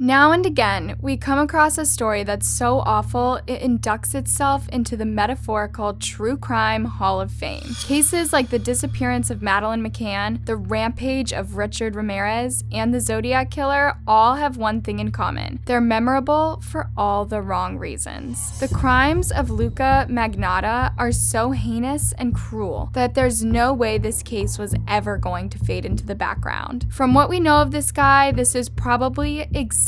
Now and again, we come across a story that's so awful it inducts itself into the metaphorical true crime Hall of Fame. Cases like the disappearance of Madeleine McCann, the rampage of Richard Ramirez, and the Zodiac Killer all have one thing in common. They're memorable for all the wrong reasons. The crimes of Luka Magnotta are so heinous and cruel that there's no way this case was ever going to fade into the background. From what we know of this guy, this is probably exactly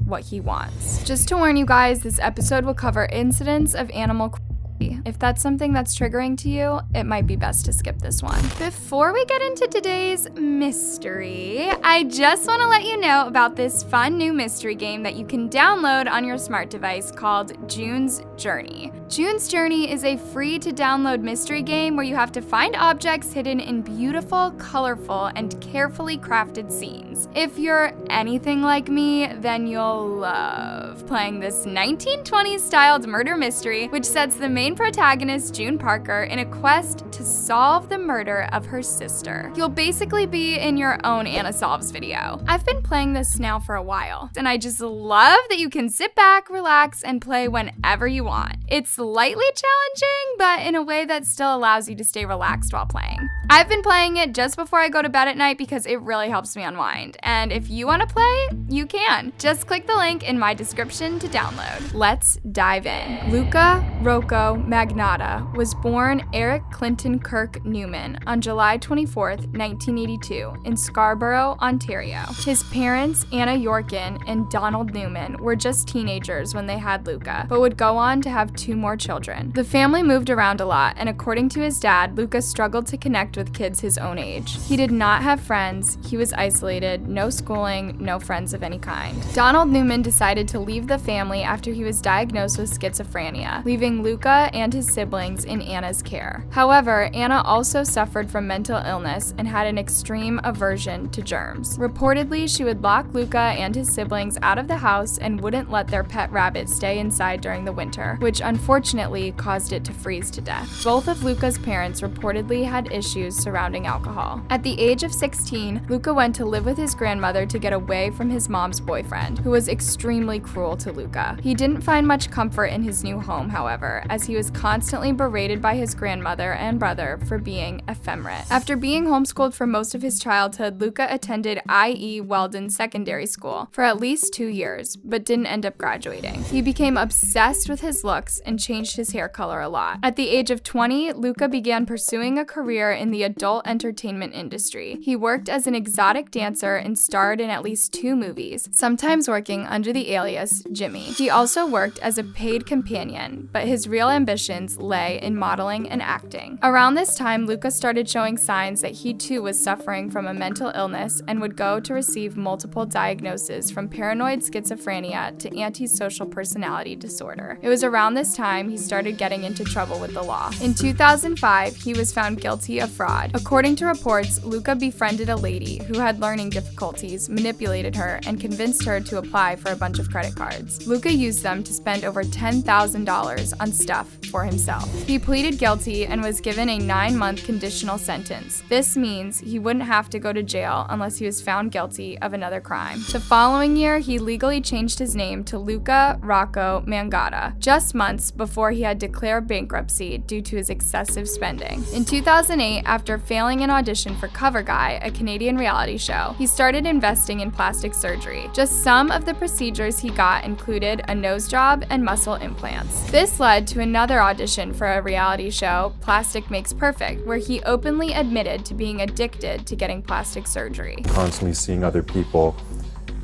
what he wants. Just to warn you guys, this episode will cover incidents of animal cruelty. If that's something that's triggering to you, it might be best to skip this one. Before we get into today's mystery, I just want to let you know about this fun new mystery game that you can download on your smart device called Jun's Journey. Jun's Journey is a free to download mystery game where you have to find objects hidden in beautiful, colorful, and carefully crafted scenes. If you're anything like me, then you'll love playing this 1920s styled murder mystery, which sets the main protagonist, June Parker, in a quest to solve the murder of her sister. You'll basically be in your own Anna Solves video. I've been playing this now for a while, and I just love that you can sit back, relax, and play whenever you want. It's slightly challenging, but in a way that still allows you to stay relaxed while playing. I've been playing it just before I go to bed at night because it really helps me unwind. And if you want to play, you can. Just click the link in my description to download. Let's dive in. Luka Rocco Magnotta was born Eric Clinton Kirk Newman on July 24th, 1982 in Scarborough, Ontario. His parents, Anna Yorkin and Donald Newman, were just teenagers when they had Luka, but would go on to have 2 more children. The family moved around a lot, and according to his dad, Luka struggled to connect with kids his own age. He did not have friends, he was isolated, no schooling, no friends of any kind. Donald Newman decided to leave the family after he was diagnosed with schizophrenia, leaving Luka and his siblings in Anna's care. However, Anna also suffered from mental illness and had an extreme aversion to germs. Reportedly, she would lock Luka and his siblings out of the house and wouldn't let their pet rabbit stay inside during the winter, which unfortunately caused it to freeze to death. Both of Luka's parents reportedly had issues surrounding alcohol. At the age of 16, Luka went to live with his grandmother to get away from his mom's boyfriend, who was extremely cruel to Luka. He didn't find much comfort in his new home, however, as he was constantly berated by his grandmother and brother for being effeminate. After being homeschooled for most of his childhood, Luka attended I.E. Weldon Secondary School for at least 2 years, but didn't end up graduating. He became obsessed with his looks and changed his hair color a lot. At the age of 20, Luka began pursuing a career in the adult entertainment industry. He worked as an exotic dancer and starred in at least 2 movies, sometimes working under the alias Jimmy. He also worked as a paid companion, but his real ambitions lay in modeling and acting. Around this time, Luka started showing signs that he too was suffering from a mental illness and would go to receive multiple diagnoses from paranoid schizophrenia to antisocial personality disorder. It was around this time he started getting into trouble with the law. In 2005, he was found guilty of fraud. According to reports, Luka befriended a lady who had learning difficulties, manipulated her, and convinced her to apply for a bunch of credit cards. Luka used them to spend over $10,000 on stuff for himself. He pleaded guilty and was given a 9-month conditional sentence. This means he wouldn't have to go to jail unless he was found guilty of another crime. The following year, he legally changed his name to Luka Rocco Magnotta, just months before he had declared bankruptcy due to his excessive spending. In 2008, after failing an audition for Cover Guy, a Canadian reality show, he started investing in plastic surgery. Just some of the procedures he got included a nose job and muscle implants. This led to another audition for a reality show, Plastic Makes Perfect, where he openly admitted to being addicted to getting plastic surgery. Constantly seeing other people,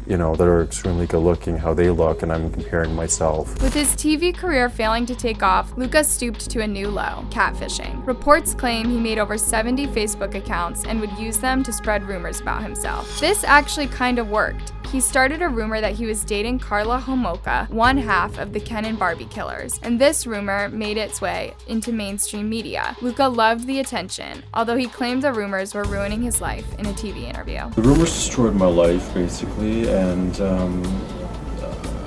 that are extremely good looking, how they look, and I'm comparing myself. With his TV career failing to take off, Luka stooped to a new low, catfishing. Reports claim he made over 70 Facebook accounts and would use them to spread rumors about himself. This actually kind of worked. He started a rumor that he was dating Karla Homolka, one half of the Ken and Barbie killers, and this rumor made its way into mainstream media. Luka loved the attention, although he claimed the rumors were ruining his life in a TV interview. The rumors destroyed my life, basically, and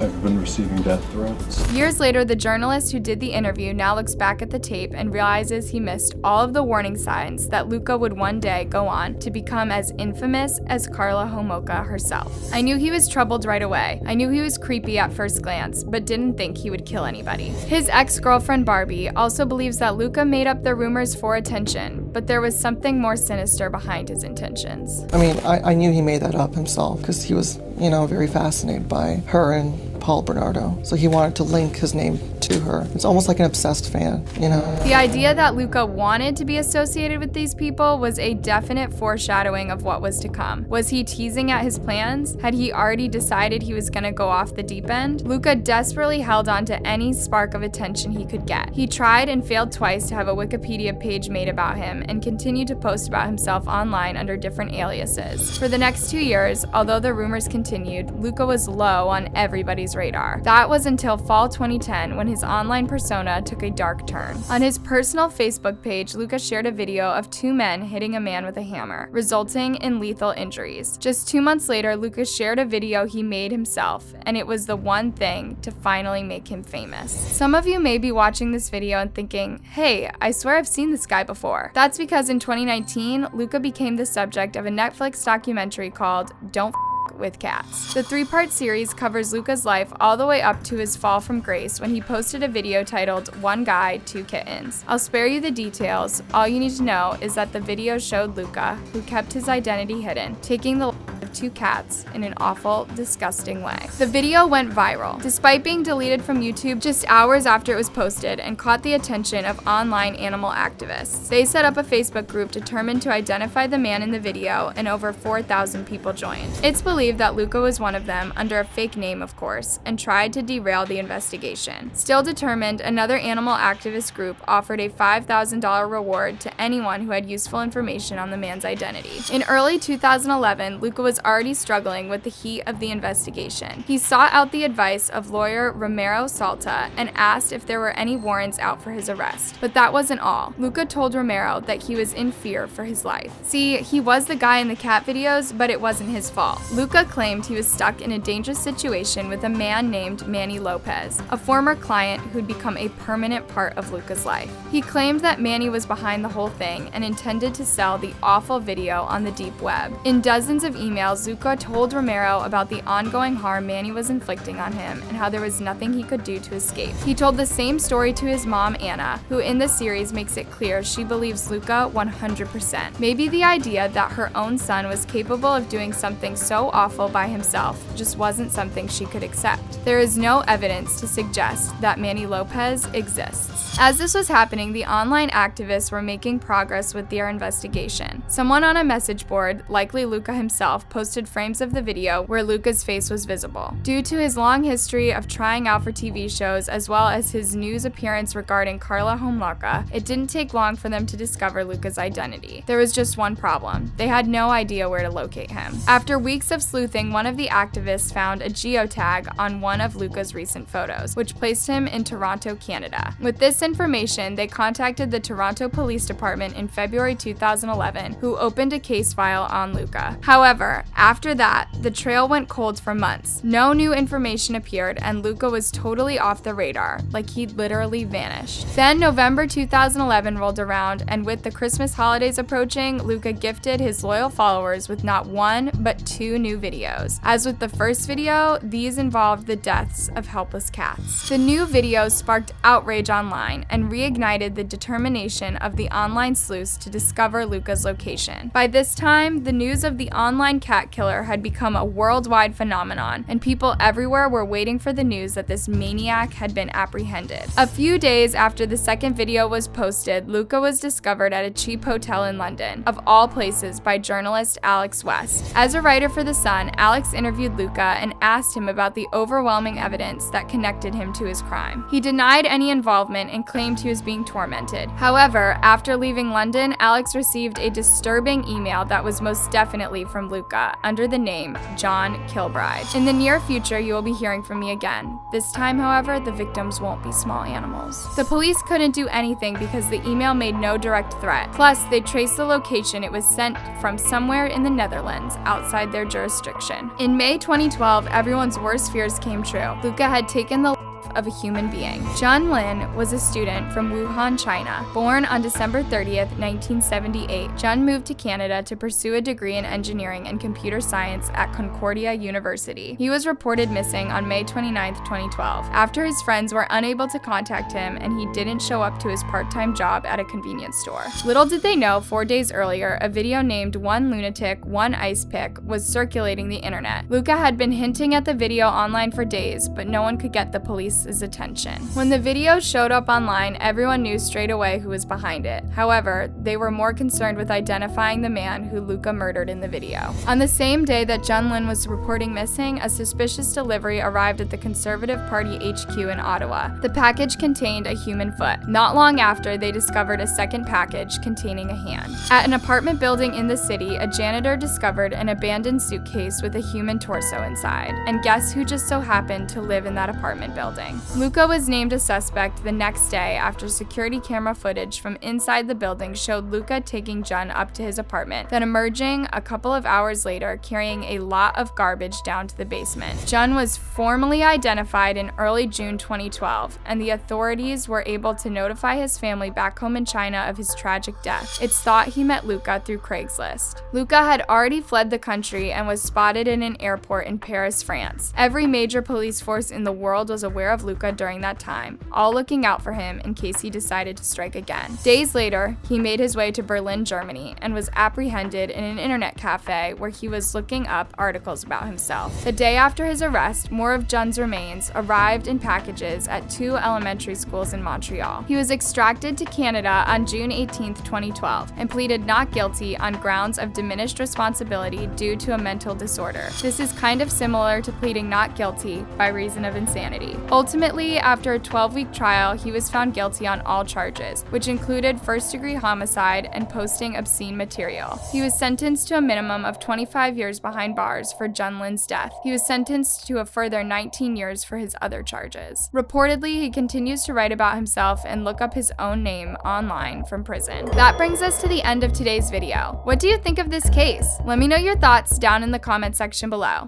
I've been receiving death threats. Years later, the journalist who did the interview now looks back at the tape and realizes he missed all of the warning signs that Luka would one day go on to become as infamous as Karla Homolka herself. "I knew he was troubled right away. I knew he was creepy at first glance, but didn't think he would kill anybody." His ex-girlfriend Barbie also believes that Luka made up the rumors for attention, but there was something more sinister behind his intentions. I mean, I knew he made that up himself because he was, very fascinated by her and Paul Bernardo. So he wanted to link his name to her. It's almost like an obsessed fan, The idea that Luka wanted to be associated with these people was a definite foreshadowing of what was to come. Was he teasing at his plans? Had he already decided he was going to go off the deep end? Luka desperately held on to any spark of attention he could get. He tried and failed twice to have a Wikipedia page made about him and continued to post about himself online under different aliases. For the next 2 years, although the rumors continued, Luka was low on everybody's radar. That was until fall 2010 when his online persona took a dark turn. On his personal Facebook page, Luka shared a video of 2 men hitting a man with a hammer, resulting in lethal injuries. Just 2 months later, Luka shared a video he made himself, and it was the one thing to finally make him famous. Some of you may be watching this video and thinking, "Hey, I swear I've seen this guy before." That's because in 2019, Luka became the subject of a Netflix documentary called Don't with Cats. The 3-part series covers Luka's life all the way up to his fall from grace when he posted a video titled One Guy, 2 Kittens. I'll spare you the details. All you need to know is that the video showed Luka, who kept his identity hidden, taking the life of 2 cats in an awful, disgusting way. The video went viral, despite being deleted from YouTube just hours after it was posted, and caught the attention of online animal activists. They set up a Facebook group determined to identify the man in the video, and over 4,000 people joined. It's believed that Luka was one of them, under a fake name of course, and tried to derail the investigation. Still determined, another animal activist group offered a $5,000 reward to anyone who had useful information on the man's identity. In early 2011, Luka was already struggling with the heat of the investigation. He sought out the advice of lawyer Romero Salta and asked if there were any warrants out for his arrest. But that wasn't all. Luka told Romero that he was in fear for his life. See, he was the guy in the cat videos, but it wasn't his fault. Luka claimed he was stuck in a dangerous situation with a man named Manny Lopez, a former client who'd become a permanent part of Luka's life. He claimed that Manny was behind the whole thing and intended to sell the awful video on the deep web. In dozens of emails, Luka told Romero about the ongoing harm Manny was inflicting on him and how there was nothing he could do to escape. He told the same story to his mom, Anna, who in the series makes it clear she believes Luka 100%. Maybe the idea that her own son was capable of doing something so awful by himself just wasn't something she could accept. There is no evidence to suggest that Manny Lopez exists. As this was happening, the online activists were making progress with their investigation. Someone on a message board, likely Luka himself, posted frames of the video where Luka's face was visible. Due to his long history of trying out for TV shows as well as his news appearance regarding Karla Homolka, it didn't take long for them to discover Luka's identity. There was just one problem. They had no idea where to locate him. After weeks of sleuthing, one of the activists found a geotag on one of Luka's recent photos, which placed him in Toronto, Canada. With this information, they contacted the Toronto Police Department in February 2011, who opened a case file on Luka. However, after that, the trail went cold for months. No new information appeared, and Luka was totally off the radar, like he'd literally vanished. Then November 2011 rolled around, and with the Christmas holidays approaching, Luka gifted his loyal followers with not one, but 2 new videos. As with the first video, these involved the deaths of helpless cats. The new videos sparked outrage online and reignited the determination of the online sleuths to discover Luka's location. By this time, the news of the online cat killer had become a worldwide phenomenon, and people everywhere were waiting for the news that this maniac had been apprehended. A few days after the second video was posted, Luka was discovered at a cheap hotel in London, of all places, by journalist Alex West. As a writer for The Sun, Alex interviewed Luka and asked him about the overwhelming evidence that connected him to his crime. He denied any involvement and claimed he was being tormented. However, after leaving London, Alex received a disturbing email that was most definitely from Luka. Luka under the name John Kilbride. In the near future, you will be hearing from me again. This time, however, the victims won't be small animals. The police couldn't do anything because the email made no direct threat. Plus, they traced the location it was sent from somewhere in the Netherlands, outside their jurisdiction. In May 2012, everyone's worst fears came true. Luka had taken the of a human being. Jun Lin was a student from Wuhan, China. Born on December 30th, 1978, Jun moved to Canada to pursue a degree in engineering and computer science at Concordia University. He was reported missing on May 29th, 2012, after his friends were unable to contact him and he didn't show up to his part-time job at a convenience store. Little did they know, 4 days earlier, a video named "One Lunatic, One Ice Pick" was circulating the internet. Luka had been hinting at the video online for days, but no one could get the police's attention. When the video showed up online, everyone knew straight away who was behind it. However, they were more concerned with identifying the man who Luka murdered in the video. On the same day that Jun Lin was reporting missing, a suspicious delivery arrived at the Conservative Party HQ in Ottawa. The package contained a human foot. Not long after, they discovered a second package containing a hand. At an apartment building in the city, a janitor discovered an abandoned suitcase with a human torso inside. And guess who just so happened to live in that apartment building? Luka was named a suspect the next day after security camera footage from inside the building showed Luka taking Jun up to his apartment, then emerging a couple of hours later carrying a lot of garbage down to the basement. Jun was formally identified in early June 2012, and the authorities were able to notify his family back home in China of his tragic death. It's thought he met Luka through Craigslist. Luka had already fled the country and was spotted in an airport in Paris, France. Every major police force in the world was aware of Luka during that time, all looking out for him in case he decided to strike again. Days later, he made his way to Berlin, Germany, and was apprehended in an internet cafe where he was looking up articles about himself. The day after his arrest, more of Jun's remains arrived in packages at 2 elementary schools in Montreal. He was extracted to Canada on June 18, 2012, and pleaded not guilty on grounds of diminished responsibility due to a mental disorder. This is kind of similar to pleading not guilty by reason of insanity. Ultimately, after a 12-week trial, he was found guilty on all charges, which included first-degree homicide and posting obscene material. He was sentenced to a minimum of 25 years behind bars for Jun Lin's death. He was sentenced to a further 19 years for his other charges. Reportedly, he continues to write about himself and look up his own name online from prison. That brings us to the end of today's video. What do you think of this case? Let me know your thoughts down in the comment section below.